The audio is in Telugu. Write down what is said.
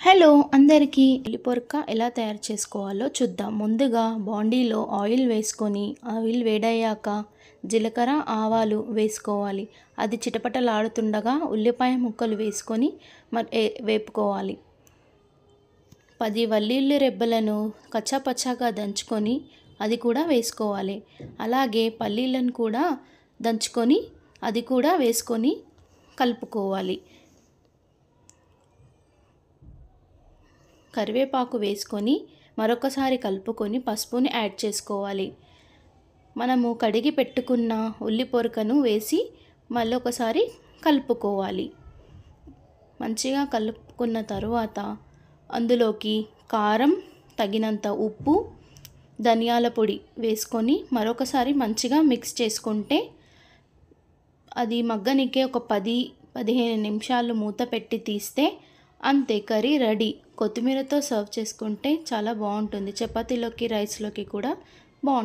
హలో అందరికీ ఉల్లిపొరక ఎలా తయారు చేసుకోవాలో చూద్దాం. ముందుగా బాండీలో ఆయిల్ వేసుకొని ఆయిల్ వేడయ్యాక జీలకర్ర ఆవాలు వేసుకోవాలి. అది చిటపటలాడుతుండగా ఉల్లిపాయ ముక్కలు వేసుకొని వేపుకోవాలి. 10 వెల్లుల్లి రెబ్బలను కచ్చాపచ్చాగా దంచుకొని అది కూడా వేసుకోవాలి. అలాగే పల్లీలను కూడా దంచుకొని అది కూడా వేసుకొని కలుపుకోవాలి. కరివేపాకు వేసుకొని మరొకసారి కలుపుకొని పసుపుని యాడ్ చేసుకోవాలి. మనము కడిగి పెట్టుకున్న ఉల్లిపొరకను వేసి మళ్ళొకసారి కలుపుకోవాలి. మంచిగా కలుపుకున్న తరువాత అందులోకి కారం, తగినంత ఉప్పు, ధనియాల పొడి వేసుకొని మరొకసారి మంచిగా మిక్స్ చేసుకుంటే అది మగ్గనికే ఒక 10-15 నిమిషాలు మూత పెట్టి తీస్తే అంతే, కర్రీ రెడీ. కొత్తిమీరతో సర్వ్ చేసుకుంటే చాలా బాగుంటుంది. చపాతీలోకి, రైస్లోకి కూడా బాగుంటుంది.